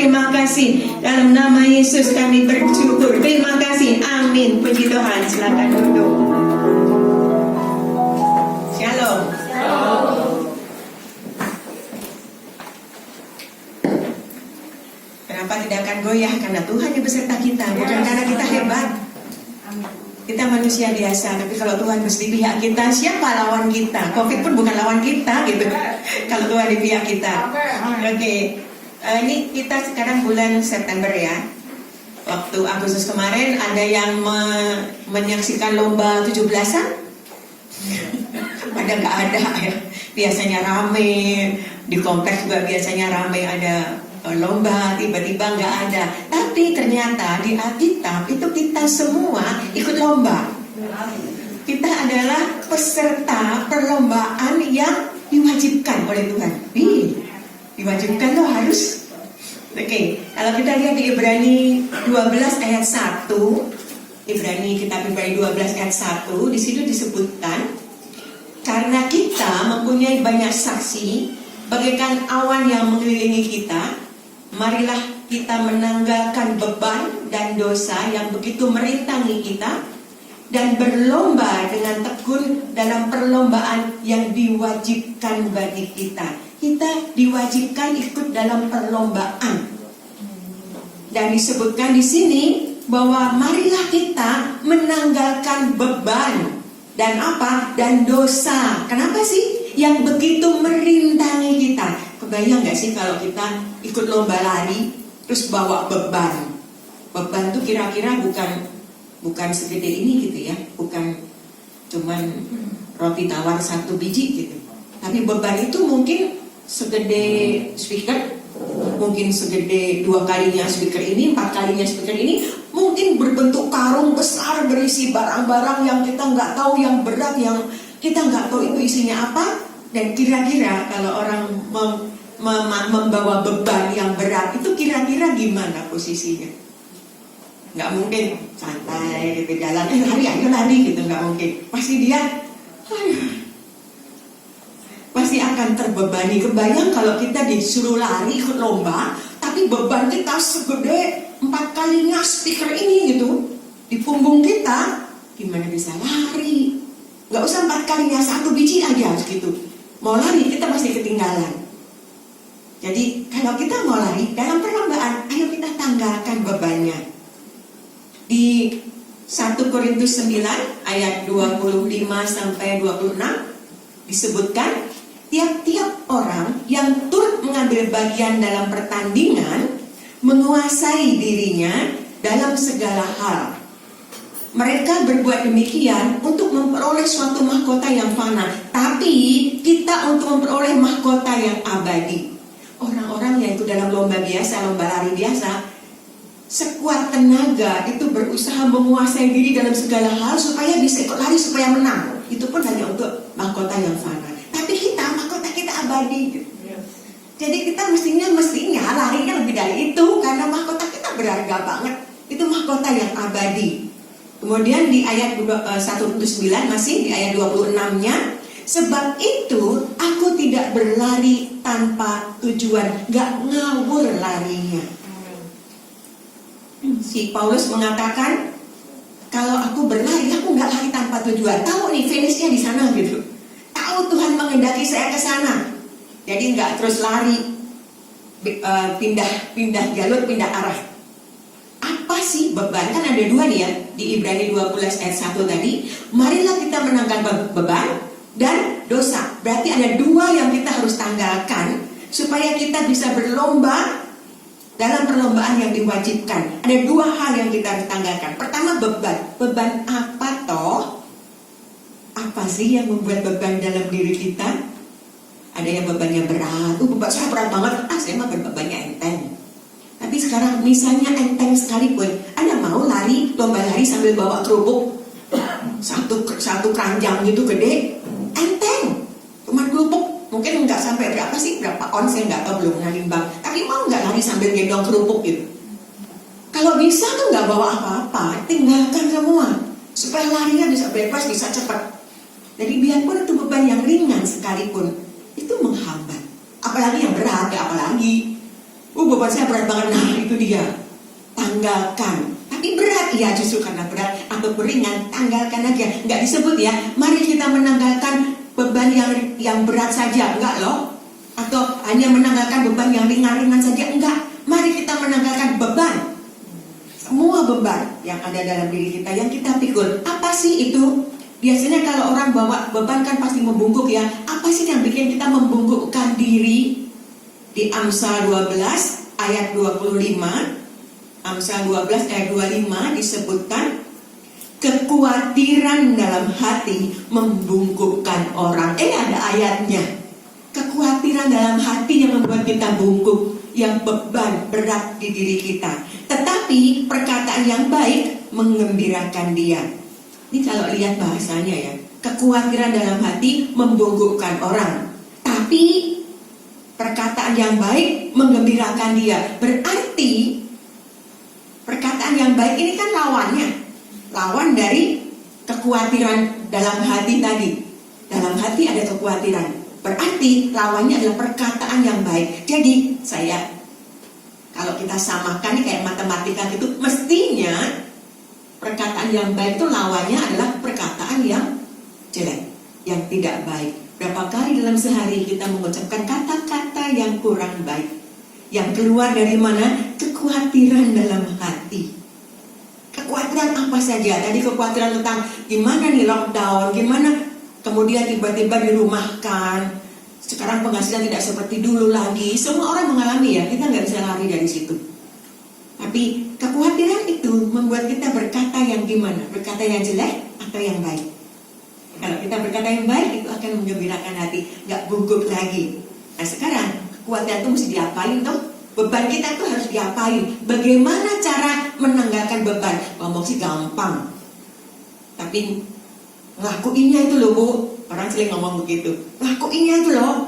terima kasih. Dalam nama Yesus kami bersyukur. Terima kasih. Amin. Puji Tuhan. Silakan duduk. Shalom. Kenapa tidak akan goyah? Karena Tuhan yang beserta kita, bukan karena kita hebat. Kita manusia biasa, tapi kalau Tuhan mesti pihak kita, siapa lawan kita? Covid pun bukan lawan kita, gitu. Kalau Tuhan di pihak kita. Oke. Ini kita sekarang bulan September ya. Waktu Agustus kemarin ada yang menyaksikan lomba 17-an? Pada nggak ada ya. Biasanya rame, di kompleks juga biasanya rame ada lomba, tiba-tiba nggak ada. Tapi ternyata di Alkitab itu kita semua ikut lomba. Kita adalah peserta perlombaan yang diwajibkan oleh Tuhan. Diwajibkan loh harus. Oke, kalau kita lihat di Ibrani 12 ayat 1, kitab Ibrani 12 ayat 1, di situ disebutkan, karena kita mempunyai banyak saksi, bagaikan awan yang mengelilingi kita, marilah kita menanggalkan beban dan dosa yang begitu merintangi kita, dan berlomba dengan tekun dalam perlombaan yang diwajibkan bagi kita. Kita diwajibkan ikut dalam perlombaan. Dan disebutkan di sini bahwa marilah kita menanggalkan beban dan apa? Dan dosa. Kenapa sih? Yang begitu merintangi kita. Kebayang gak sih kalau kita ikut lomba lari terus bawa beban? Beban tuh kira-kira bukan segede ini gitu ya, bukan cuman roti tawar 1 biji gitu. Tapi beban itu mungkin segede speaker, mungkin segede 2 kalinya speaker ini, 4 kalinya speaker ini, mungkin berbentuk karung besar berisi barang-barang yang kita nggak tahu, yang berat, yang kita nggak tahu itu isinya apa. Dan kira-kira kalau orang membawa beban yang berat itu kira-kira gimana posisinya? Nggak mungkin santai gitu jalan, lari ayo lari gitu, nggak mungkin. Pasti dia pasti akan terbebani. Kebayang kalau kita disuruh lari ikut lomba, tapi beban kita segede 4 kalinya speaker ini gitu di punggung kita, gimana bisa lari? Nggak usah 4 kalinya, 1 biji aja gitu. Mau lari kita masih ketinggalan. Jadi kalau kita mau lari dalam perlombaan, ayo kita tanggalkan bebannya. Di 1 Korintus 9 ayat 25 sampai 26 disebutkan, tiap-tiap orang yang turut mengambil bagian dalam pertandingan menguasai dirinya dalam segala hal. Mereka berbuat demikian untuk memperoleh suatu mahkota yang fana, tapi kita untuk memperoleh mahkota yang abadi. Orang-orang yang itu dalam lomba biasa, lomba lari biasa, sekuat tenaga itu berusaha menguasai diri dalam segala hal supaya bisa ikut lari, supaya menang. Itu pun hanya untuk mahkota yang fana. Tapi kita, mahkota kita abadi. Jadi kita mestinya larinya lebih dari itu, karena mahkota kita berharga banget. Itu mahkota yang abadi. Kemudian di ayat 1-9 masih di ayat 26-nya, sebab itu aku tidak berlari tanpa tujuan, gak ngawur larinya. Si Paulus mengatakan, kalau aku berlari, aku gak lari tanpa tujuan. Tahu nih finishnya di sana gitu. Tahu Tuhan mengendaki saya ke sana. Jadi nggak terus lari, pindah jalur, pindah arah. Apa sih beban? Kan ada 2 nih ya, di Ibrani 12 ayat 1 tadi. Marilah kita menanggalkan beban dan dosa. Berarti ada 2 yang kita harus tanggalkan supaya kita bisa berlomba dalam perlombaan yang diwajibkan. Ada 2 hal yang kita harus tanggalkan. Pertama beban. Beban apa toh? Apa sih yang membuat beban dalam diri kita? Ada yang bebannya berat. Beban saya berat banget. Saya mah bebannya enteng. Tapi sekarang misalnya enteng sekalipun, Anda mau lari, lomba lari sambil bawa kerupuk satu keranjang gitu gede, enteng. Cuma kerupuk, mungkin nggak sampai berapa on, saya nggak tahu, belum pernah nimbang. Tapi mau nggak lari sambil gendong kerupuk gitu? Kalau bisa tuh nggak bawa apa-apa, tinggalkan semua supaya larinya bisa bebas, bisa cepat. Jadi biarpun itu beban yang ringan sekalipun, itu menghambat. Apalagi yang berat, ya apalagi. Beban saya berat banget. Nah, itu dia. Tanggalkan. Tapi berat, ya justru karena berat atau ringan, tanggalkan aja. Nggak disebut ya, mari kita menanggalkan beban yang berat saja. Enggak loh. Atau hanya menanggalkan beban yang ringan-ringan saja. Enggak. Mari kita menanggalkan beban. Semua beban yang ada dalam diri kita, yang kita pikul. Apa sih itu? Biasanya kalau orang bawa beban kan pasti membungkuk ya. Apa sih yang bikin kita membungkukkan diri? Di Amsal 12 ayat 25, Amsal 12 ayat 25 disebutkan, kekhawatiran dalam hati membungkukkan orang. Ada ayatnya. Kekhawatiran dalam hati yang membuat kita bungkuk, yang beban berat di diri kita. Tetapi perkataan yang baik menggembirakan dia. Ini kalau lihat bahasanya ya, kekhawatiran dalam hati membungkukkan orang. Tapi perkataan yang baik menggembirakan dia. Berarti perkataan yang baik ini kan lawannya. Lawan dari kekhawatiran dalam hati tadi. Dalam hati ada kekhawatiran. Berarti lawannya adalah perkataan yang baik. Jadi kalau kita samakan ini kayak matematika gitu, mestinya perkataan yang baik itu lawannya adalah perkataan yang jelek, yang tidak baik. Berapa kali dalam sehari kita mengucapkan kata-kata yang kurang baik? Yang keluar dari mana? Kekhawatiran dalam hati. Kekhawatiran apa saja? Tadi kekhawatiran tentang gimana nih lockdown, gimana kemudian tiba-tiba dirumahkan. Sekarang penghasilan tidak seperti dulu lagi. Semua orang mengalami ya, kita nggak bisa lari dari situ. Tapi kekhawatiran itu membuat kita berkata yang gimana? Berkata yang jelek atau yang baik? Kalau kita berkata yang baik, itu akan menggembirakan hati, nggak bungkuk lagi. Nah sekarang kekhawatiran itu mesti diapain tuh? Beban kita tuh harus diapain? Bagaimana cara menanggalkan beban? Ngomong sih gampang, tapi ngelakuinnya itu loh Bu. Orang sering ngomong begitu, ngelakuinnya itu loh.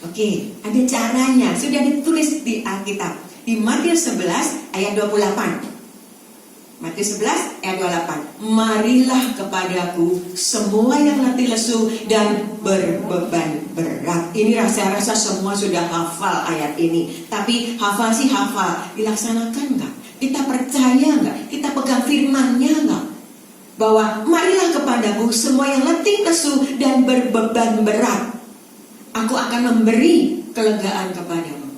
Oke, ada caranya. Sudah ditulis di Alkitab, di Matius 11 ayat 28. Matius 11 ayat 28. Marilah kepadaku semua yang letih lesu dan berbeban berat. Ini rasa-rasa semua sudah hafal ayat ini. Tapi hafal sih hafal, dilaksanakan nggak? Kita percaya nggak? Kita pegang firman-Nya nggak? Bahwa marilah kepadaku semua yang letih lesu dan berbeban berat, aku akan memberi kelegaan kepadamu.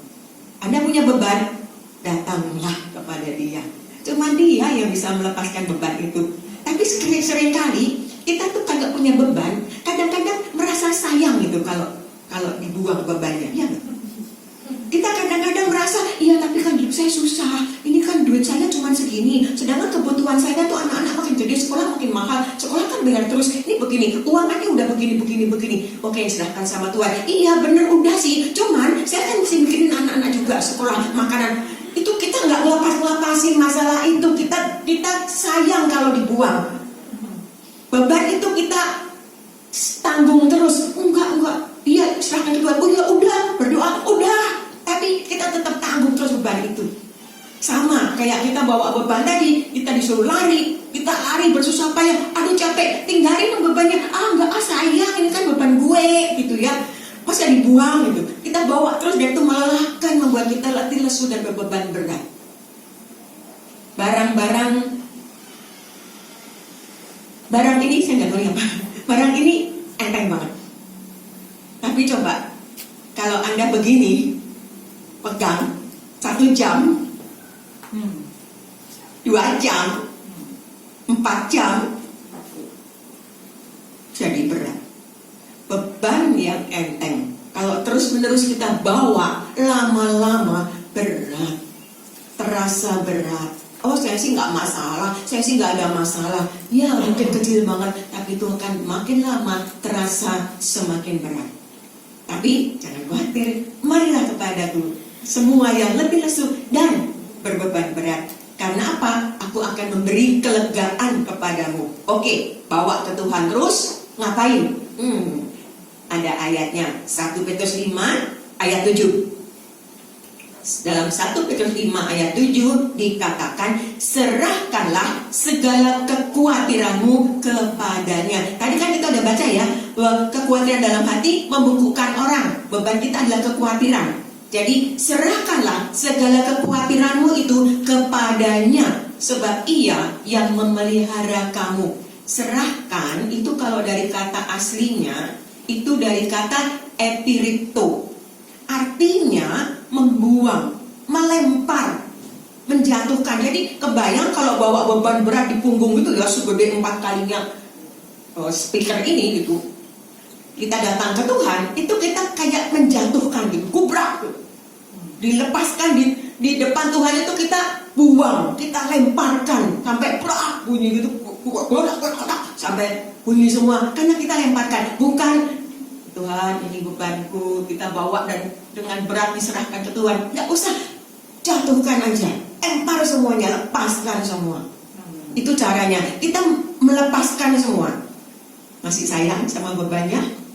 Anda punya beban, datanglah kepada Dia. Cuma Dia yang bisa melepaskan beban itu. Tapi seringkali kita tuh kagak punya beban, kadang-kadang merasa sayang gitu kalau dibuang bebannya, ya gak? Kita kadang-kadang merasa, iya tapi kan hidup saya susah, ini kan duit saya cuma segini, sedangkan kebutuhan saya tuh anak-anak makin gede, sekolah makin mahal, sekolah kan bayar terus, ini begini, uangannya udah begini. Oke, serahkan sama Tuhan. Iya bener udah sih, cuman saya kan mesti mikirin anak-anak juga, sekolah, makanan. Itu kita nggak ngelepas-lepasin masalah itu, kita sayang kalau dibuang. Beban itu kita tanggung terus, enggak, iya serahkan ke Tuhan, ya udah, berdoa, udah. Tapi kita tetap tanggung terus beban itu. Sama kayak kita bawa beban tadi, kita disuruh lari, kita lari bersusah payah, aduh capek, tinggalin bebannya, enggak sayang, ini kan beban gue gitu ya, masa dibuang gitu. Kita bawa terus dan itu melelahkan, membuat kita letih lesu dan berbeban berat. Barang ini saya nggak tahu apa. Barang ini enteng banget. Tapi coba kalau Anda begini pegang 1 jam, 2 jam, 4 jam, jadi berat. Beban yang enteng, kalau terus-menerus kita bawa, lama-lama berat, terasa berat. Oh saya sih nggak masalah, saya sih nggak ada masalah. Ya mungkin kecil banget, tapi itu akan makin lama terasa semakin berat. Tapi jangan khawatir, marilah kepadaku semua yang lebih lesu dan berbeban berat. Karena apa? Aku akan memberi kelegaan kepadamu. Oke, bawa ke Tuhan terus. Ngapain? Ada ayatnya, 1 Petrus 5 ayat 7. Dalam 1 Petrus 5 ayat 7 dikatakan, serahkanlah segala kekhawatiranmu kepadanya. Tadi kan kita udah baca ya, bahwa kekhawatiran dalam hati membungkukkan orang. Beban kita adalah kekhawatiran. Jadi serahkanlah segala kekhawatiranmu itu kepadanya, sebab Ia yang memelihara kamu. Serahkan itu kalau dari kata aslinya itu dari kata epiripto, artinya membuang, melempar, menjatuhkan. Jadi kebayang kalau bawa beban berat di punggung itu ya segede 4 kalinya speaker ini gitu. Kita datang ke Tuhan, itu kita kayak menjatuhkan gitu, kubrak gitu. Dilepaskan di depan Tuhan itu kita buang, kita lemparkan sampai prak bunyi gitu, sampai bunyi semua karena kita lemparkan. Bukan Tuhan ini bebanku, kita bawa dan dengan berat diserahkan ke Tuhan. Nggak usah, jatuhkan aja, lempar semuanya, lepaskan semua. Itu caranya, kita melepaskan semua. Masih sayang sama bebannya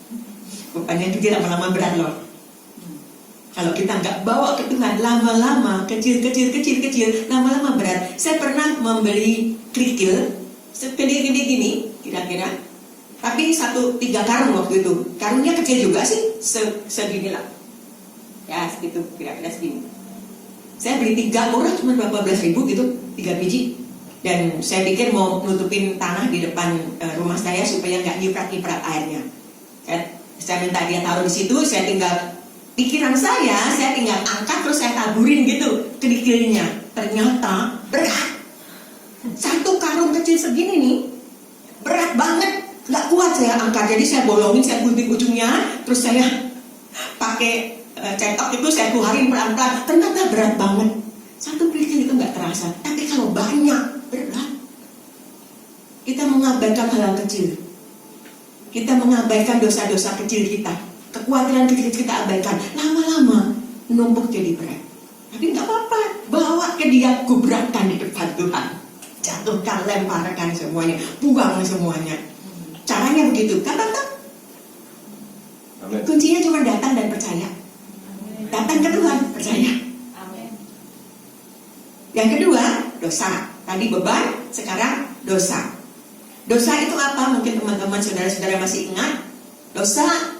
itu lama-lama berat loh. Kalau kita nggak bawa ke Tuhan, lama-lama kecil, lama-lama berat. Saya pernah membeli kerikil segede-gede gini, kira-kira. Tapi 3 karung waktu itu. Karungnya kecil juga sih, segini lah. Ya, segitu, kira-kira segini. Saya beli 3 murah, cuma 12.000 gitu, 3 biji. Dan saya pikir mau nutupin tanah di depan rumah saya supaya nggak nyiprat-nyiprat airnya. Saya minta dia taruh di situ, saya tinggal pikiran saya tinggal angkat terus saya taburin gitu kerikilnya. Ternyata berat. 1 karung kecil segini nih, berat banget, nggak kuat saya angkat. Jadi saya bolongin, saya gunting ujungnya, terus saya pakai cetok itu saya keluarin pelan-pelan. Ternyata berat banget. 1 kerikil itu nggak terasa, tapi kalau banyak berat. Kita mengabaikan hal-hal kecil. Kita mengabaikan dosa-dosa kecil kita, kekhawatiran kecil kita abaikan. Lama-lama menumpuk jadi berat. Tapi nggak apa-apa, bawa ke dia, kubrakkan di depan Tuhan. Jatuhkan, lemparkan semuanya, buang semuanya. Caranya begitu, kan Tante? Kuncinya cuma datang dan percaya. Datang ke Tuhan, percaya. Yang kedua, dosa. Tadi beban, sekarang dosa. Dosa itu apa? Mungkin teman-teman saudara-saudara masih ingat. Dosa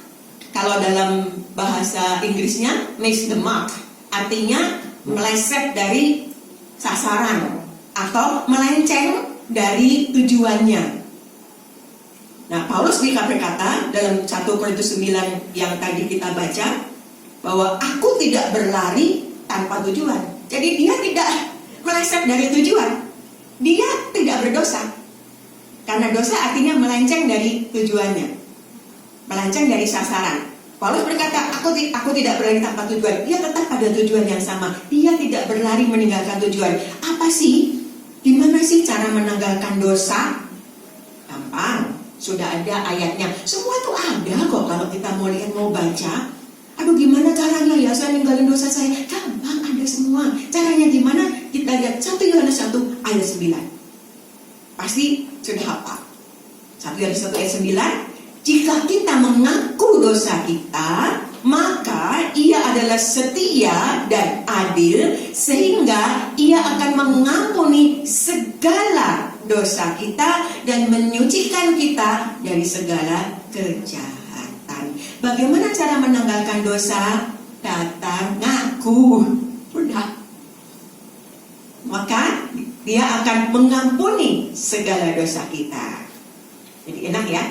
kalau dalam bahasa Inggrisnya miss the mark, artinya meleset dari sasaran atau melenceng dari tujuannya. Nah, Paulus berkata dalam 1 Korintus 9 yang tadi kita baca bahwa aku tidak berlari tanpa tujuan. Jadi dia tidak meleset dari tujuan. Dia tidak berdosa. Karena dosa artinya melenceng dari tujuannya, melenceng dari sasaran. Paulus berkata, aku tidak berlari tanpa tujuan. Dia tetap pada tujuan yang sama. Dia tidak berlari meninggalkan tujuan. Apa sih? Gimana sih cara menanggalkan dosa? Gampang, sudah ada ayatnya. Semua itu ada kok kalau kita mau lihat, mau baca. Aduh, gimana caranya ya saya ninggalin dosa saya? Gampang, ada semua. Caranya gimana? Kita lihat 1 Yohanes 1 ayat 9. Pasti sudah hafal. 1 Yohanes 1 ayat 9. Jika kita mengaku dosa kita, maka Ia adalah setia dan adil, sehingga Ia akan mengampuni segala dosa kita dan menyucikan kita dari segala kejahatan. Bagaimana cara menanggalkan dosa? Datang, ngaku, udah. Maka Dia akan mengampuni segala dosa kita. Jadi enak ya,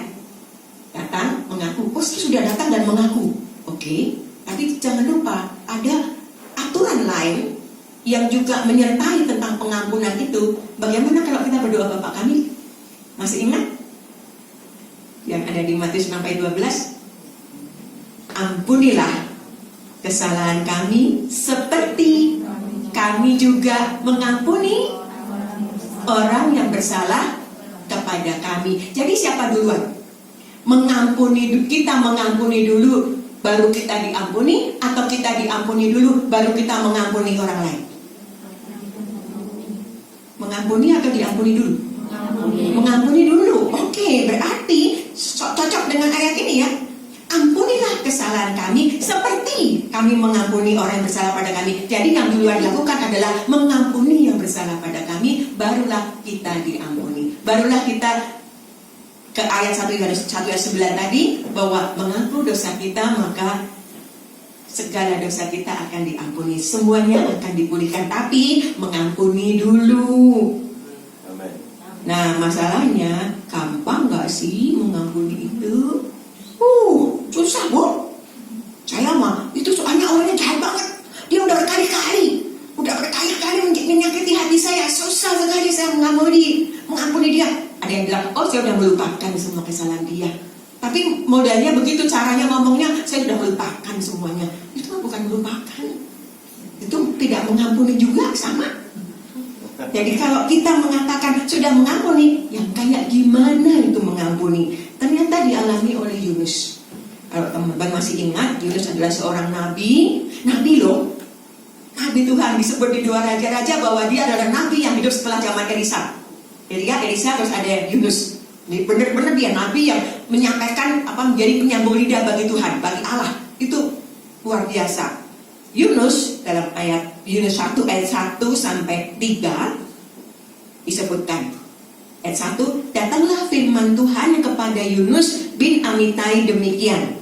datang, mengaku. Oh, sudah datang dan mengaku. Oke, tapi jangan lupa ada aturan lain yang juga menyertai tentang pengampunan itu. Bagaimana kalau kita berdoa Bapa kami? Masih ingat? Yang ada di Matius 6 ayat 12. Ampunilah kesalahan kami seperti kami juga mengampuni orang yang bersalah kepada kami. Jadi siapa duluan? Kita mengampuni dulu baru kita diampuni, atau kita diampuni dulu baru kita mengampuni orang lain? Mengampuni atau diampuni dulu? Mengampuni dulu. Oke, berarti cocok dengan ayat ini ya. Ampunilah kesalahan kami seperti kami mengampuni orang yang bersalah pada kami. Jadi yang duluan dilakukan adalah mengampuni yang bersalah pada kami, barulah kita diampuni. Barulah kita ke ayat 1 ayat 9 tadi, bahwa mengaku dosa kita maka segala dosa kita akan diampuni, semuanya akan dipulihkan, tapi mengampuni dulu. Amin. Nah, masalahnya gampang nggak sih mengampuni itu? Susah, Bu. Saya mah itu soalnya orangnya jahat banget. Dia udah berkali-kali menyakiti hati saya. Susah sekali saya mengampuni dia. Ada yang bilang, oh saya udah melupakan semua kesalahan dia. Tapi modalnya begitu, caranya ngomongnya, saya sudah melupakan semuanya. Itu mah bukan melupakan. Itu tidak mengampuni juga, sama. Jadi kalau kita mengatakan sudah mengampuni, yang kayak gimana itu mengampuni? Ternyata dialami oleh Yunus. Kalau teman-teman masih ingat, Yunus adalah seorang nabi. Nabi loh. Nabi Tuhan, disebut di 2 Raja-Raja bahwa dia adalah nabi yang hidup setelah zaman Elisa. Elisa, terus ada Yunus. Benar-benar dia nabi yang menyampaikan menjadi penyambung lidah bagi Tuhan, bagi Allah. Itu luar biasa. Yunus dalam ayat Yunus 1 ayat 1 sampai 3 disebutkan. Ayat 1, datanglah firman Tuhan kepada Yunus bin Amitai demikian.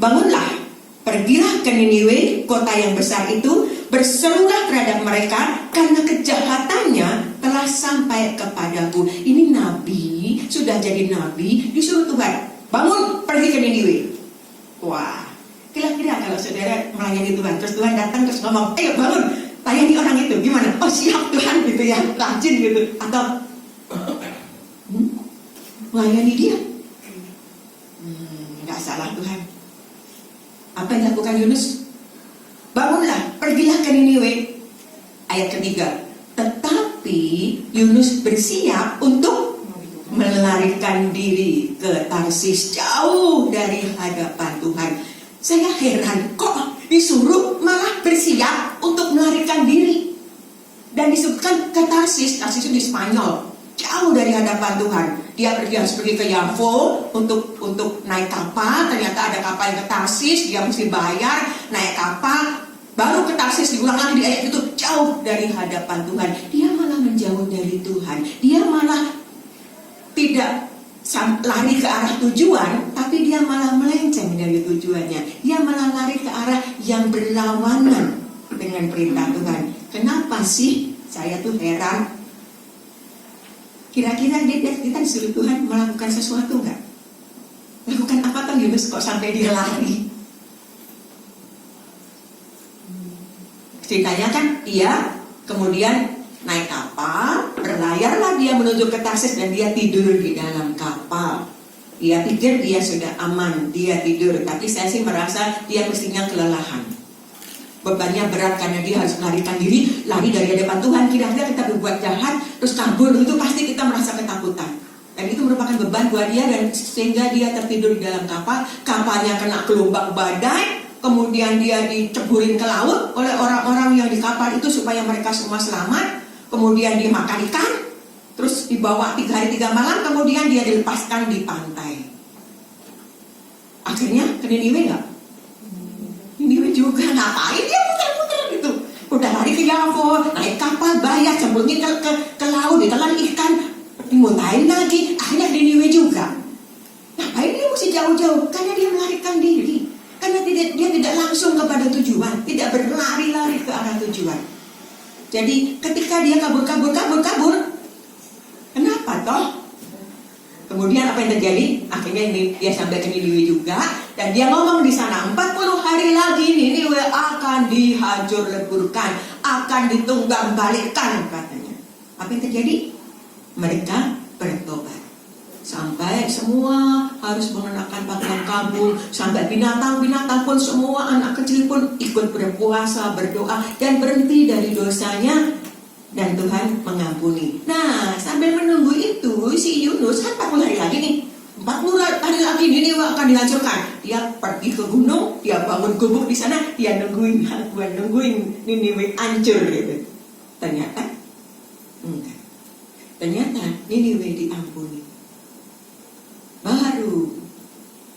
Bangunlah, pergilah ke Niniwe, kota yang besar itu, berserulah terhadap mereka karena kejahatannya telah sampai kepadaku. Ini nabi, sudah jadi nabi, disuruh Tuhan, bangun, pergi ke Niniwe. Wah, kira-kira kalau saudara melayani Tuhan, terus Tuhan datang terus ngomong, ayo bangun, layani orang itu, gimana? Oh siap Tuhan, gitu ya, rajin gitu. Atau melayani dia, nggak salah Tuhan. Apa yang dilakukan Yunus? Bangunlah, pergilah ke Niniwe. Ayat ketiga. Tetapi Yunus bersiap untuk melarikan diri ke Tarsis, jauh dari hadapan Tuhan. Saya heran, kok disuruh malah bersiap untuk melarikan diri. Dan disebutkan ke Tarsis itu di Spanyol, jauh dari hadapan Tuhan. Dia harus pergi ke Yafo untuk naik kapal. Ternyata ada kapal yang ke Tarsis, dia mesti bayar, naik kapal, baru ke Tarsis. Diulang lagi di ayat itu, jauh dari hadapan Tuhan. Dia malah menjauh dari Tuhan. Dia malah tidak lari ke arah tujuan, tapi dia malah melenceng dari tujuannya. Dia malah lari ke arah yang berlawanan dengan perintah Tuhan. Kenapa sih? Saya tuh heran. Kira-kira kita disuruh Tuhan melakukan sesuatu nggak? Lakukan apa kan Yunus kok sampai dia lari? Ceritanya kan dia kemudian naik kapal, berlayarlah dia menuju ke Tarsis dan dia tidur di dalam kapal. Dia pikir dia sudah aman, dia tidur. Tapi saya sih merasa dia mestinya kelelahan. Bebannya berat karena dia harus melarikan diri, lari dari hadapan Tuhan. Kira-kira kita berbuat jahat, terus kabur, itu pasti kita merasa ketakutan. Dan itu merupakan beban buat dia, dan sehingga dia tertidur di dalam kapal. Kapalnya kena gelombang badai, kemudian dia diceburin ke laut oleh orang-orang yang di kapal itu supaya mereka semua selamat. Kemudian dimakan ikan, terus dibawa 3 hari 3 malam, kemudian dia dilepaskan di pantai. Akhirnya ke Niniwe nggak? Niniwe juga, ngapain dia putar-putar gitu? Udah lari ke Yafo, naik kapal, bayar, cemplungin ke laut, ditelan ikan, dimuntahin lagi, akhirnya Niniwe juga. Ngapain dia mesti jauh-jauh? Karena dia melarikan diri. Karena dia tidak langsung kepada tujuan, tidak berlari-lari ke arah tujuan. Jadi ketika dia kabur, kenapa toh? Kemudian apa yang terjadi? Akhirnya dia sampai ke Niniwe juga, dan dia ngomong di sana 40 hari lagi Niniwe akan dihancur leburkan, akan ditunggang balikkan katanya. Apa yang terjadi? Mereka bertobat. Sampai semua harus mengenakan pakaian kabung, sampai binatang-binatang pun, semua anak kecil pun ikut berpuasa, berdoa, dan berhenti dari dosanya, dan Tuhan mengampuni. Nah, sambil menunggu itu, si Yunus kan 40 hari lagi nih, 40 hari lagi Niniwe akan dihancurkan. Dia pergi ke gunung, dia bangun gubuk di sana, dia nungguin Niniwe hancur gitu. Ternyata enggak. Ternyata Niniwe diampuni. Baru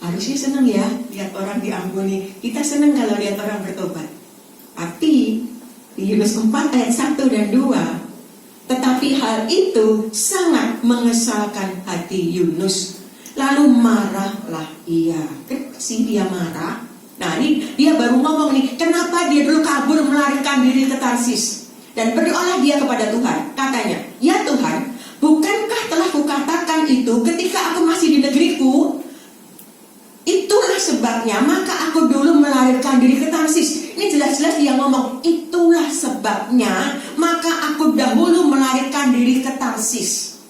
harusnya senang ya lihat orang diampuni. Kita senang kalau lihat orang bertobat. Tapi di Yunus 4 ayat 1 dan 2, tetapi hal itu sangat mengesalkan hati Yunus. Lalu marahlah ia. Kenapa sih dia marah? Nah, ini dia baru ngomong nih, kenapa dia dulu kabur melarikan diri ke Tarsis. Dan berdoalah dia kepada Tuhan. Katanya, ya Tuhan, bukankah telah kukatakan itu ketika aku masih di negeriku? Itulah sebabnya maka aku dulu melarikan diri ke Tarsis. Ini jelas-jelas dia ngomong, itulah sebabnya maka aku dahulu melarikan diri ke Tarsis.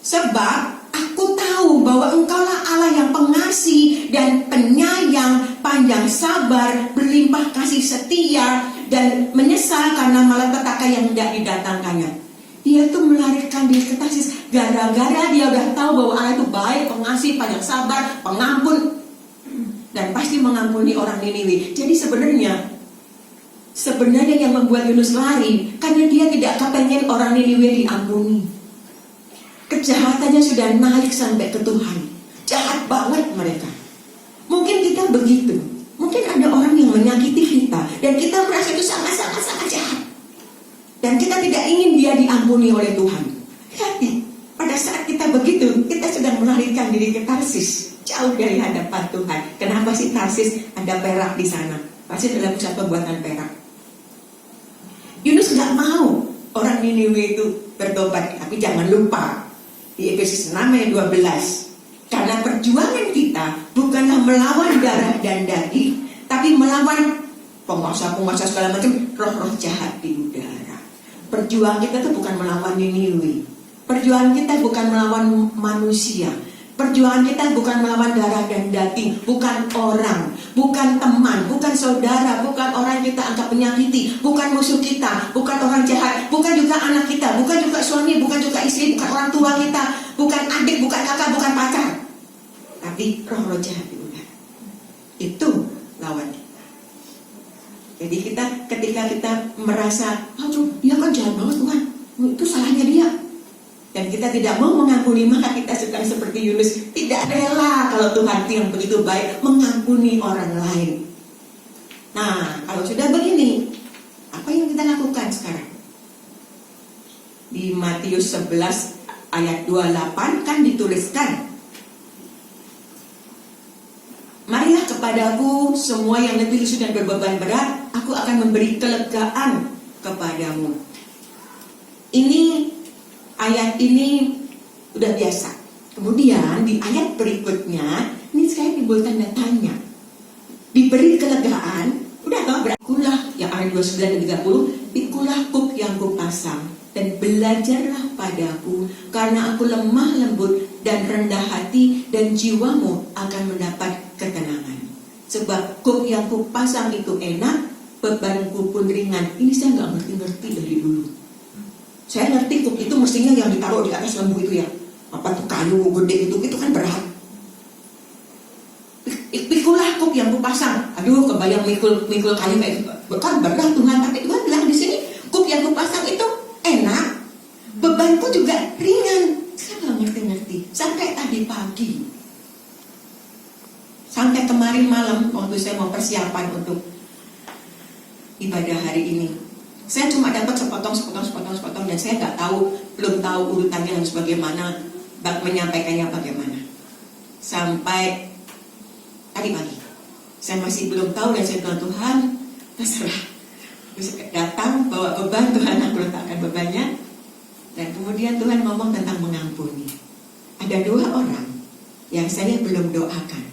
Sebab aku tahu bahwa Engkaulah Allah yang pengasih dan penyayang, panjang sabar, berlimpah kasih setia, dan menyesal karena malapetaka yang hendak didatangkannya. Dia tuh melarikan diri ke Tarsis gara-gara dia udah tahu bahwa Allah itu baik, pengasih, panjang sabar, pengampun, dan pasti mengampuni orang Niniwe. Jadi sebenarnya yang membuat Yunus lari karena dia tidak kepengen orang Niniwe diampuni. Kejahatannya sudah naik sampai ke Tuhan. Jahat banget mereka. Mungkin kita begitu. Mungkin ada orang yang menyakiti kita dan kita merasa itu sangat jahat. Dan kita tidak ingin dia diampuni oleh Tuhan. Hati, pada saat kita begitu, kita sedang melarikan diri ke Tarsis, jauh dari hadapan Tuhan. Kenapa sih Tarsis? Ada perak di sana. Tarsis adalah pusat pembuatan perak. Yunus nggak mau orang Niniwe itu bertobat, tapi jangan lupa di Efesus 6 ayat 12, karena perjuangan kita bukanlah melawan darah dan daging, tapi melawan penguasa-penguasa segala macam, roh-roh jahat di udara. Perjuangan kita itu bukan melawan Niniwe. Perjuangan kita bukan melawan manusia. Perjuangan kita bukan melawan darah dan daging, bukan orang, bukan teman, bukan saudara, bukan orang yang kita anggap menyakiti, bukan musuh kita, bukan orang jahat, bukan juga anak kita, bukan juga suami, bukan juga istri, bukan orang tua kita, bukan adik, bukan kakak, bukan pacar, tapi roh-roh jahat di udara. Itu lawan kita. Jadi ketika kita merasa, aduh dia kan jahat banget Tuhan, itu salahnya dia, dan kita tidak mau mengampuni, maka kita suka seperti Yunus, tidak rela kalau Tuhan yang begitu baik mengampuni orang lain. Nah, kalau sudah begini, apa yang kita lakukan sekarang? Di Matius 11 ayat 28 kan dituliskan, marilah kepadaku semua yang letih lesu dan berbeban berat, aku akan memberi kelegaan kepadamu. Ayat ini udah biasa. Kemudian di ayat berikutnya, ini saya timbul tanda tanya. Diberi kelegaan, udah tau berikulah yang ayat 29 dan 30, pikulah kuk yang kupasang dan belajarlah padaku, karena aku lemah lembut dan rendah hati, dan jiwamu akan mendapat ketenangan. Sebab kuk yang kupasang itu enak, bebanku pun ringan. Ini saya nggak ngerti dari dulu. Saya ngerti kuk itu mestinya yang ditaruh di atas lembu itu ya, apa tuh kayu gede itu kan berat. Pikulah kuk yang kupasang. Aduh, kebayang mikul kayu kayak kan berat Tuhan, tapi Tuhan bilang di sini kuk yang kupasang itu enak, bebanku juga ringan. Saya nggak ngerti. Sampai tadi pagi, sampai kemarin malam waktu saya mau persiapan untuk ibadah hari ini, saya cuma dapat sepotong dan saya belum tahu urutannya harus bagaimana, menyampaikannya bagaimana. Sampai tadi pagi saya masih belum tahu, dan saya bilang, Tuhan terserah. Terus datang bawa beban, Tuhan aku letakkan bebannya, dan kemudian Tuhan ngomong tentang mengampuni. Ada 2 orang yang saya belum doakan,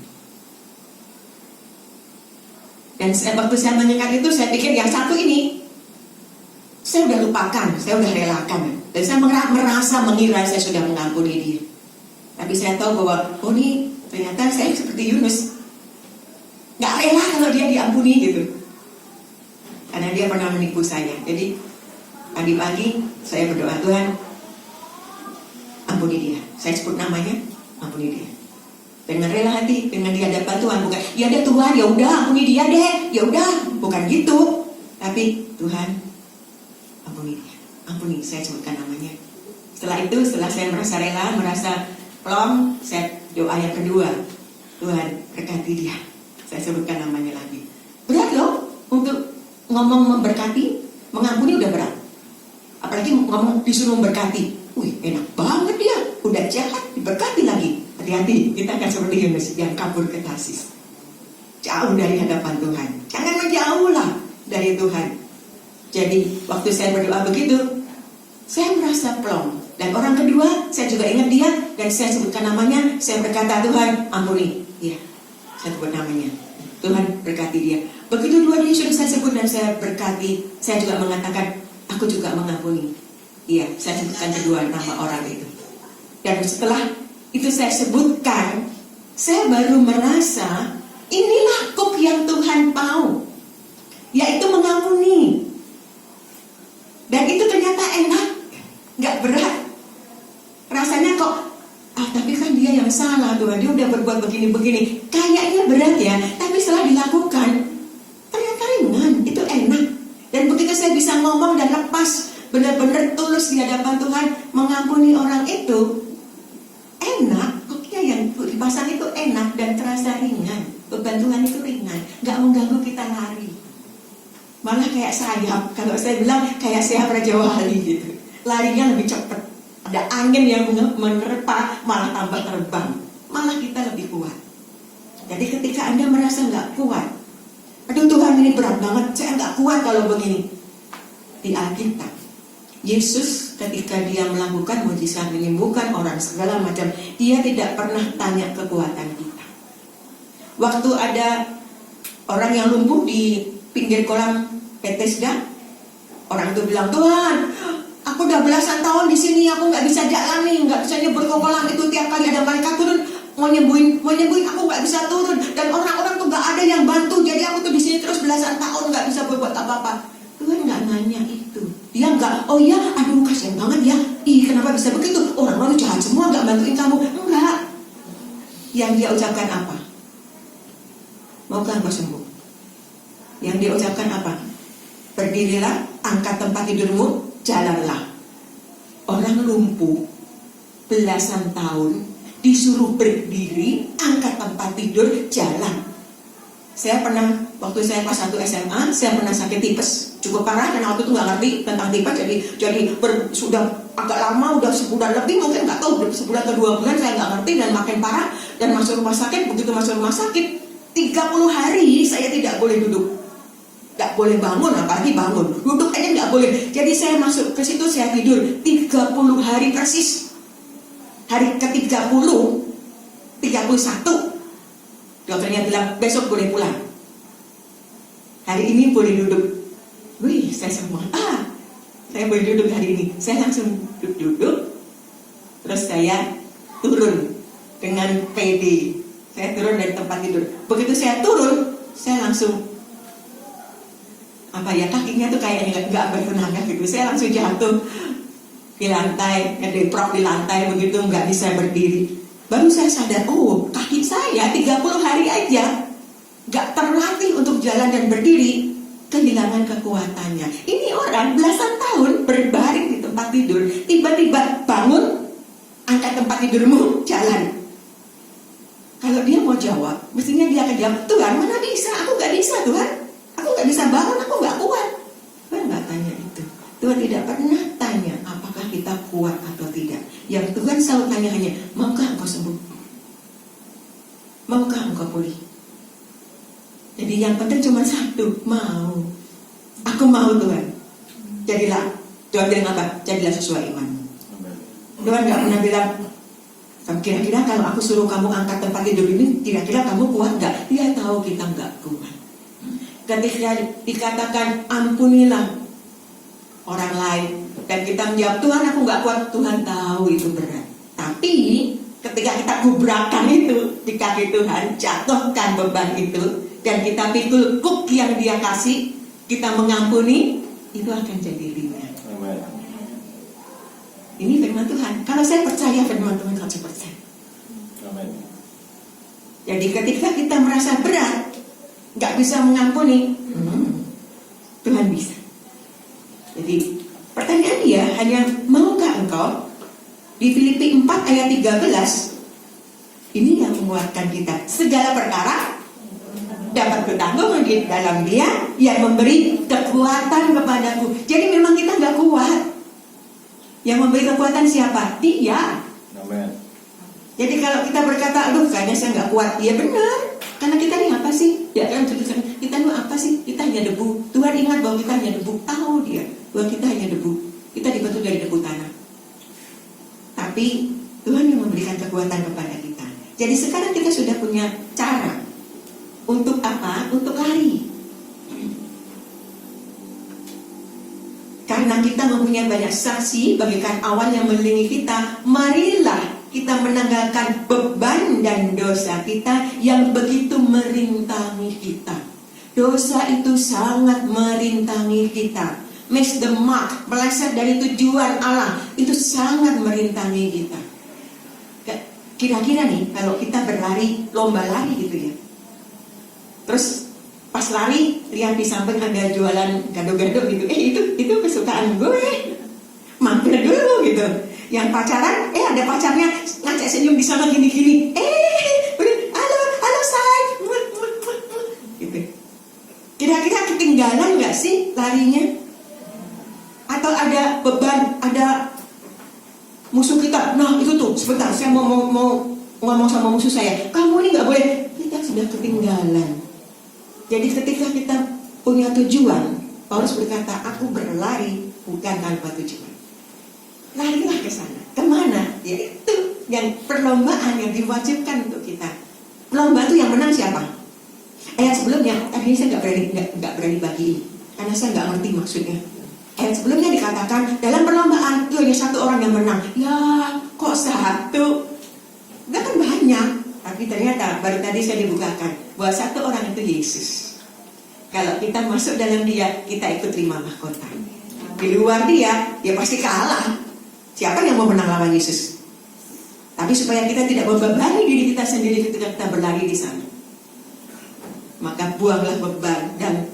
dan waktu saya menyengat itu saya pikir yang satu ini saya udah lupakan, saya udah relakan, dan saya merasa mengira saya sudah mengampuni dia. Tapi saya tahu bahwa ini ternyata saya seperti Yunus, nggak rela kalau dia diampuni gitu, karena dia pernah menipu saya. Jadi pagi-pagi saya berdoa, Tuhan ampuni dia. Saya sebut namanya, ampuni dia. Dengan rela hati, dengan di hadapan Tuhan, bukan ya deh Tuhan, ya udah ampuni dia deh, ya udah, bukan gitu. Tapi Tuhan ampuni dia, ampuni. Saya sebutkan namanya. Setelah saya merasa rela, merasa plong, saya doa yang kedua, Tuhan berkati dia. Saya sebutkan namanya lagi. Berat loh untuk ngomong memberkati, mengampuni udah berat. Apalagi ngomong disuruh memberkati. Wih, enak banget dia, udah jahat diberkati lagi. Hati-hati, kita akan seperti Yunus yang kabur ke Tarsis. jauh dari hadapan Tuhan. Jangan menjauhlah dari Tuhan. Jadi waktu saya berdoa begitu, saya merasa plong. Dan orang kedua, saya juga ingat dia, dan saya sebutkan namanya. Saya berkata, Tuhan ampuni. Iya, saya sebut namanya. Tuhan berkati dia. Begitu dua dia sudah saya sebut dan saya berkati, saya juga mengatakan, aku juga mengampuni. Iya, saya sebutkan kedua nama orang itu. Dan setelah itu saya sebutkan, saya baru merasa inilah kok yang Tuhan mau, yaitu mengampuni. Dan itu ternyata enak, gak berat. Rasanya kok, tapi kan dia yang salah Tuhan, dia udah berbuat begini-begini. Kayaknya berat ya, tapi setelah dilakukan, ternyata ringan, itu enak. Dan begitu saya bisa ngomong dan lepas, benar-benar tulus di hadapan Tuhan, mengampuni orang itu, enak. Koknya yang dipasang itu enak dan terasa ringan. Beban Tuhan itu ringan, gak mengganggu kita lari. Malah kayak sayap, kalau saya bilang kayak sayap Raja Wali gitu. Larinya lebih cepat. Ada angin yang menerpa, malah tambah terbang. Malah kita lebih kuat. Jadi ketika Anda merasa gak kuat, aduh Tuhan ini berat banget, saya gak kuat kalau begini. Di Alkitab, Yesus ketika dia melakukan mujizat menyembuhkan orang segala macam, dia tidak pernah tanya kekuatan kita. Waktu ada orang yang lumpuh di pinggir kolam Bethesda, orang itu bilang, Tuhan, aku udah belasan tahun di sini, aku nggak bisa jalan nih, nggak bisa nyebur ke kolam itu, tiap kali ada mereka turun mau nyembuhin, aku nggak bisa turun, dan orang-orang tuh nggak ada yang bantu, jadi aku tuh di sini terus belasan tahun nggak bisa berbuat apa-apa. Tuhan nggak nanya itu, dia nggak, oh ya, aduh kasihan banget ya, kenapa bisa begitu? Orang-orang jahat semua nggak bantuin kamu, enggak. Yang dia ucapkan apa? Maukah engkau sembuh? Yang dia ucapkan apa? Berdirilah, angkat tempat tidurmu, jalanlah. Orang lumpuh belasan tahun disuruh berdiri, angkat tempat tidur, jalan. Saya pernah, waktu saya kelas 1 SMA, saya pernah sakit tipes cukup parah, karena waktu itu nggak ngerti tentang tipes, jadi sudah agak lama, udah sebulan lebih, mungkin nggak tahu sebulan ke 2 bulan, saya nggak ngerti dan makin parah dan masuk rumah sakit. Begitu masuk rumah sakit, 30 hari saya tidak boleh duduk. Gak boleh bangun, apalagi bangun. Duduk aja gak boleh. Jadi saya masuk ke situ, saya tidur 30 hari persis. Hari ke-30, 31, dokternya bilang besok boleh pulang. Hari ini boleh duduk. Wih, saya semua, saya boleh duduk hari ini. Saya langsung duduk. Terus saya turun dengan PD. Saya turun dari tempat tidur. Begitu saya turun, saya langsung kakinya tuh kayaknya nggak bertenaga gitu. Saya langsung jatuh di lantai, ngedeprok di lantai begitu, nggak bisa berdiri. Baru saya sadar, kaki saya 30 hari aja nggak terlatih untuk jalan dan berdiri, kehilangan kekuatannya. Ini orang belasan tahun berbaring di tempat tidur, tiba-tiba bangun, angkat tempat tidurmu, jalan. Kalau dia mau jawab, mestinya dia akan jawab, Tuhan mana bisa, aku nggak bisa Tuhan. Aku nggak bisa bangun, aku nggak kuat. Tuhan nggak tanya itu. Tuhan tidak pernah tanya apakah kita kuat atau tidak. Yang Tuhan selalu tanya hanya, maukah engkau sembuh? Maukah engkau pulih? Jadi yang penting cuma satu, mau. Aku mau Tuhan. Jadilah. Tuhan bilang apa? Jadilah sesuai iman. Tuhan nggak pernah bilang, kira-kira kalau aku suruh kamu angkat tempat tidur ini, kira-kira kamu kuat nggak? Dia tahu kita nggak kuat. Ketika dikatakan ampunilah orang lain dan kita menjawab, Tuhan aku gak kuat, Tuhan tahu itu berat. Tapi ketika kita gubrakan itu di kaki Tuhan, jatuhkan beban itu, dan kita pikul kuk yang dia kasih, kita mengampuni, itu akan jadi ringan. Ini firman Tuhan. Kalau saya percaya firman Tuhan, kalau saya percaya. Jadi ketika kita merasa berat, gak bisa mengampuni, Tuhan bisa. Jadi pertanyaan dia hanya, maukah engkau? Di Filipi 4 ayat 13, ini yang menguatkan kita. Segala perkara dapat bertanggung di dalam Dia yang memberi kekuatan kepadaku. Jadi memang kita gak kuat. Yang memberi kekuatan siapa? Dia. Jadi kalau kita berkata, aduh kayaknya saya gak kuat, ya benar. Karena kita ini apa sih? Ya kan, kita itu apa sih? Kita hanya debu. Tuhan ingat bahwa kita hanya debu. Tahu dia bahwa kita hanya debu. Kita dibentuk dari debu tanah. Tapi Tuhan yang memberikan kekuatan kepada kita. Jadi sekarang kita sudah punya cara. Untuk apa? Untuk lari. Karena kita mempunyai banyak saksi bagaikan awan yang mengelilingi kita, marilah kita menanggalkan beban dan dosa kita yang begitu merintangi kita. Dosa itu sangat merintangi kita. Miss the mark, meleset dari tujuan Allah, itu sangat merintangi kita. Kira-kira nih, kalau kita berlari, lomba lari gitu ya. Terus pas lari, lihat di samping ada jualan gado-gado gitu. Itu kesukaan gue. Mampir dulu gitu. Yang pacaran, ada pacarnya ngajak senyum di sana gini-gini. Halo say. Gitu. Kira-kira ketinggalan nggak sih larinya? Atau ada beban, ada musuh kita. Nah itu tuh, sebentar saya mau ngomong sama musuh saya. Kamu ini nggak boleh. Kita sudah ketinggalan. Jadi ketika kita punya tujuan, Paulus berkata, aku berlari bukan tanpa tujuan. Larilah ke sana. Kemana? Ya itu yang perlombaan yang diwajibkan untuk kita. Lomba itu yang menang siapa? Ayat sebelumnya, tadi saya nggak berani bagi ini, karena saya nggak ngerti maksudnya. Ayat sebelumnya dikatakan dalam perlombaan itu hanya satu orang yang menang. Ya, kok satu? Nggak kan banyak. Tapi ternyata baru tadi saya dibukakan bahwa satu orang itu Yesus. Kalau kita masuk dalam dia, kita ikut terima mahkota. Di luar dia, ya pasti kalah. Siapa yang mau menang lawan Yesus? Tapi supaya kita tidak membebani diri kita sendiri ketika kita berlari di sana, maka buanglah beban dan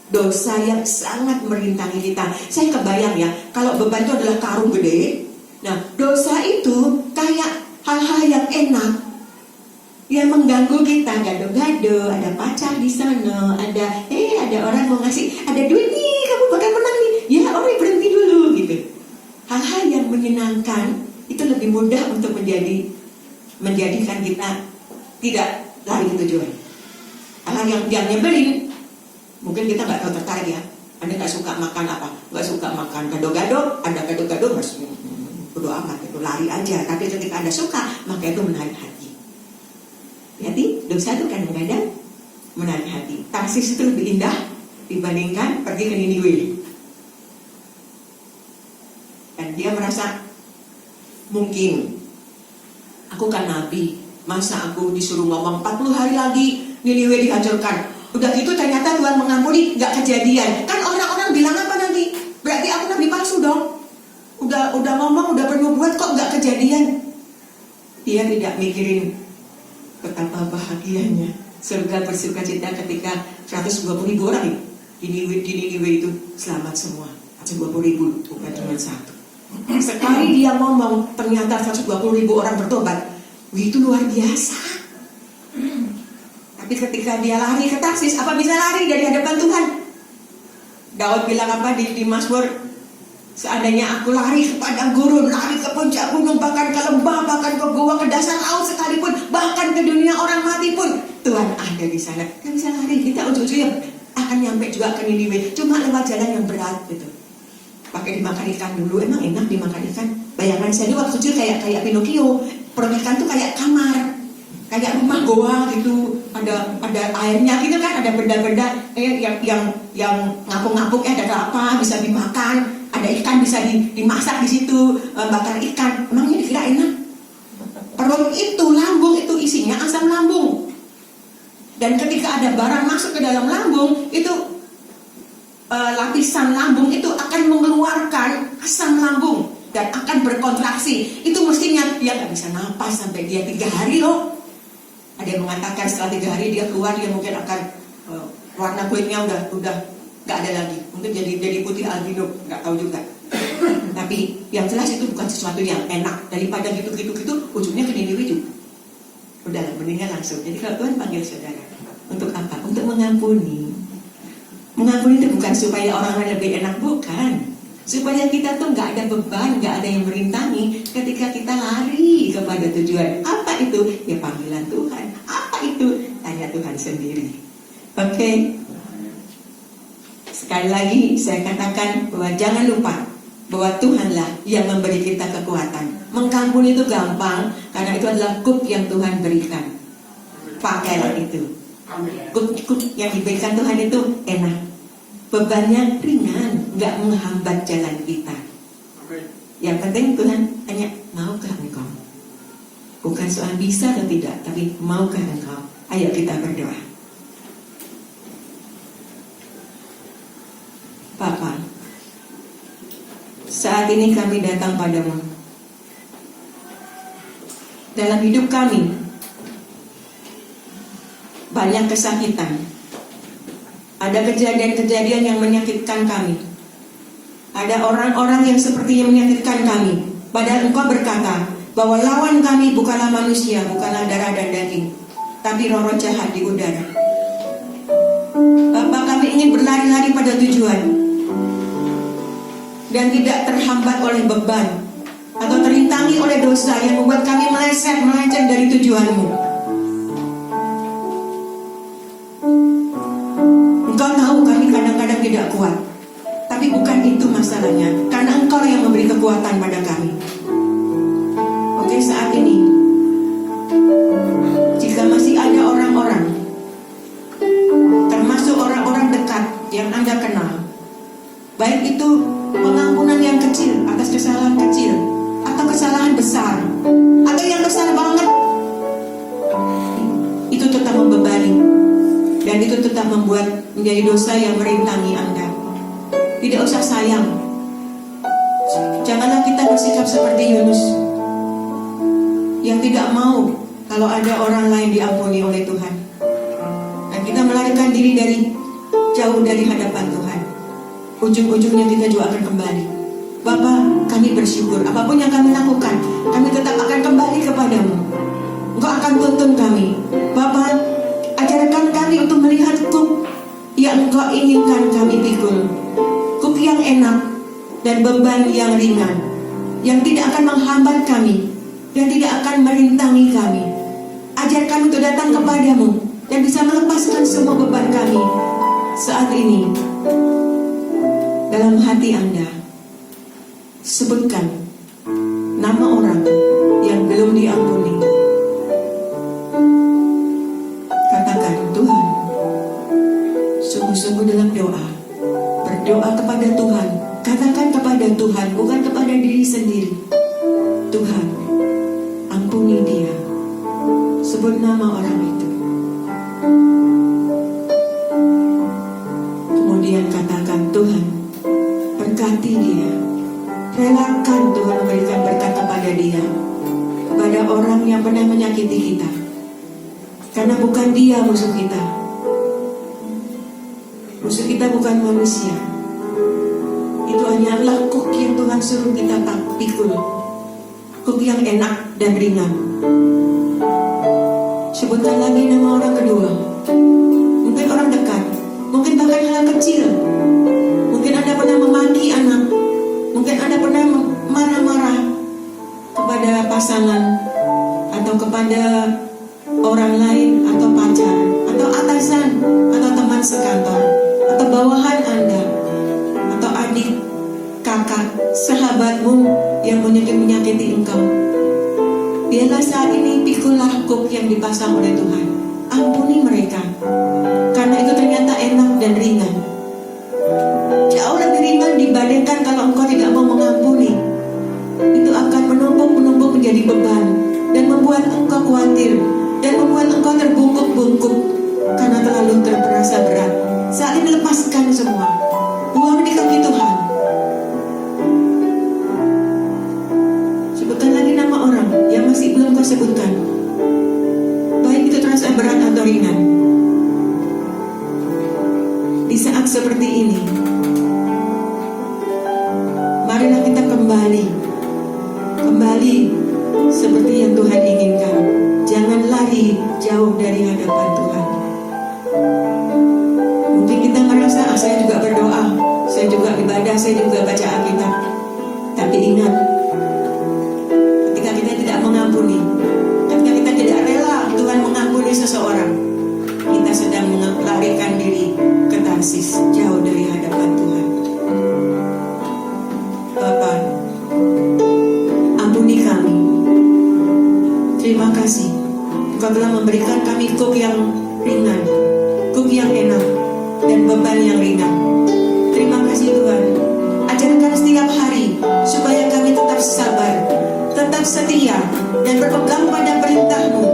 dosa yang sangat merintangi kita. Saya kebayang ya, kalau beban itu adalah karung gede. Nah, dosa itu kayak hal-hal yang enak yang mengganggu kita, gado-gado, ada pacar di sana, ada orang mau ngasih, ada duit nih, kamu bakal menang nih. Ya, orang berhenti dulu gitu. Hal-hal yang menyenangkan itu lebih mudah untuk menjadikan kita tidak lari ke tujuan. Hal-hal yang nyebelin, mungkin kita nggak tertarik ya. Anda nggak suka makan apa? Nggak suka makan gado-gado, ada gado-gado mas, bodo amat itu lari aja. Tapi ketika Anda suka, maka itu menarik hati. Jadi dosa itu kadang-kadang menarik hati. Tarsis itu lebih indah dibandingkan pergi ke Niniwe. Dan dia merasa mungkin aku kan nabi, masa aku disuruh ngomong 40 hari lagi Niniwe dihancurkan. Udah gitu ternyata Tuhan mengampuni, nggak kejadian. Kan orang-orang bilang apa nanti? Berarti aku nabi palsu dong. Udah ngomong, udah bernubuat kok nggak kejadian. Dia tidak mikirin betapa bahagianya surga bersukacita ketika 120.000 orang di Niniwe itu selamat semua. 120.000 bukan cuma satu. Sekali dia ngomong ternyata 120.000 orang bertobat. Itu luar biasa. Tapi ketika dia lari ke Tarsis, apa bisa lari dari hadapan Tuhan? Daud bilang apa di Mazmur? Seandainya aku lari ke padang gurun, lari ke puncak gunung, bahkan ke lembah, bahkan ke gua, ke dasar laut sekalipun, bahkan ke dunia orang mati pun, Tuhan ada di sana. Kita bisa lari, kita ujung-ujungnya akan nyampe juga ke Niniwe, cuma lewat jalan yang berat gitu. Pakai dimakan ikan dulu, emang enak dimakan ikan. Bayangan saya dulu waktu kecil kayak Pinocchio, perut ikan tuh kayak kamar, kayak rumah goa gitu, ada airnya gitu kan, ada benda-benda yang ngapung-ngapung, ada apa bisa dimakan. Ada ikan bisa dimasak di situ, bakar ikan. Emangnya dikira enak? Perut itu, lambung itu isinya asam lambung. Dan ketika ada barang masuk ke dalam lambung, itu lapisan lambung itu akan mengeluarkan asam lambung dan akan berkontraksi. Itu mestinya dia nggak bisa napas sampai dia 3 hari loh. Ada yang mengatakan setelah 3 hari dia keluar, dia mungkin akan warna kulitnya udah nggak ada lagi, mungkin jadi putih albino, nggak tahu juga. Tapi yang jelas itu bukan sesuatu yang enak. Daripada gitu ujungnya ke Niniwe juga. Udah mendingan langsung. Jadi kalau Tuhan panggil saudara untuk apa? Untuk mengampuni. Mengampuni itu bukan supaya orang lain lebih enak, bukan. Supaya kita tuh nggak ada beban, nggak ada yang merintangi ketika kita lari kepada tujuan. Apa itu? Ya panggilan Tuhan. Apa itu? Tanya Tuhan sendiri. Oke. Sekali lagi saya katakan bahwa jangan lupa bahwa Tuhanlah yang memberi kita kekuatan. Mengampuni itu gampang karena itu adalah kuk yang Tuhan berikan. Pakailah itu. Kuk yang diberikan Tuhan itu enak. Bebannya ringan, nggak menghambat jalan kita. Yang penting Tuhan tanya, maukah engkau? Bukan soal bisa atau tidak, tapi maukah engkau? Ayo kita berdoa. Bapa, saat ini kami datang padamu. Dalam hidup kami banyak kesakitan. Ada kejadian-kejadian yang menyakitkan kami. Ada orang-orang yang sepertinya menyakitkan kami. Padahal Engkau berkata bahwa lawan kami bukanlah manusia, bukanlah darah dan daging, tapi roh-roh jahat di udara. Bapa, kami ingin berlari-lari pada tujuan dan tidak terhambat oleh beban atau terintangi oleh dosa yang membuat kami melenceng dari tujuan-Mu. Engkau tahu kami kadang-kadang tidak kuat, tapi bukan itu masalahnya, karena Engkau yang memberi kekuatan pada kami. Oke, saat ini jika masih ada orang-orang, termasuk orang-orang dekat yang Anda kenal, baik itu pengampunan yang kecil atas kesalahan kecil, atau kesalahan besar, atau yang besar banget, itu tetap membebani, dan itu tetap membuat menjadi dosa yang merintangi Anda. Tidak usah sayang. Janganlah kita bersikap seperti Yunus yang tidak mau kalau ada orang lain diampuni oleh Tuhan, dan kita melarikan diri jauh dari hadapan Tuhan. Ujung-ujungnya kita juga akan kembali. Bapa, kami bersyukur apapun yang kami lakukan, kami tetap akan kembali kepadamu. Engkau akan tuntun kami. Bapa, ajarkan kami untuk melihat kuk yang Engkau inginkan kami pikul, kuk yang enak dan beban yang ringan, yang tidak akan menghambat kami dan tidak akan merintangi kami. Ajar kami untuk datang kepadamu dan bisa melepaskan semua beban kami saat ini. Dalam hati Anda, sebutkan nama orang yang belum diampuni. Katakan, Tuhan, sungguh-sungguh dalam doa, berdoa kepada Tuhan. Katakan kepada Tuhan, bukan kepada diri sendiri. Tuhan, ampuni dia. Sebut nama orang itu. Kemudian katakan, Tuhan, berkati dia. Relakan Tuhan memberikan berkat kepada dia, kepada orang yang pernah menyakiti kita. Karena bukan dia musuh kita. Musuh kita bukan manusia. Itu hanyalah kuk yang Tuhan suruh kita pikul. Kuk yang enak dan ringan. Sebutkan lagi nama orang kedua. Mungkin orang dekat, mungkin bahkan hal kecil. Mungkin Anda pernah memaki anak, mungkin Anda pernah marah-marah kepada pasangan, atau kepada orang lain, atau pacar, atau atasan, atau teman sekantor, atau bawahan Anda, atau adik, kakak, sahabatmu yang menyakiti engkau. Biarlah saat ini pikulah kuk yang dipasang oleh Tuhan. Ampuni mereka, karena itu ternyata enak dan ringan. Jauh lebih ringan dibandingkan kalau engkau tidak mau mengampuni. Itu akan menumpuk menjadi beban dan membuat engkau khawatir dan membuat engkau terbungkuk-bungkuk karena terlalu terasa berat. Saat ini lepaskan semua, buang di kaki Tuhan. Sebutkan lagi nama orang yang masih belum kau sebutkan, baik itu terasa berat atau ringan. Di saat seperti ini, marilah kita kembali seperti yang Tuhan inginkan. Jangan lari jauh dari hadapan Tuhan. Mungkin kita merasa, saya juga berdoa, saya juga ibadah, saya juga baca Alkitab. Tapi ingat, ketika kita tidak mengampuni, ketika kita tidak rela Tuhan mengampuni seseorang, kita sedang melarikan Bapa, ampuni kami. Terima kasih, Engkau telah memberikan kami kuk yang ringan, kuk yang enak, dan beban yang ringan. Terima kasih Tuhan. Ajarkan setiap hari supaya kami tetap sabar, tetap setia, dan berpegang pada perintah-Mu.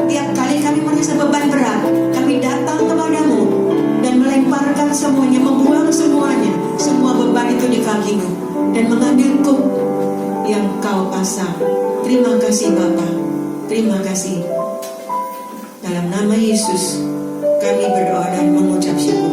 Tiap kali kami merasa beban berat, kami datang kepadamu dan melemparkan semuanya, membuang semuanya, semua beban itu di kaki-Mu, dan mengambil kuk yang Kau pasang. Terima kasih Bapa, terima kasih. Dalam nama Yesus kami berdoa dan mengucap syukur.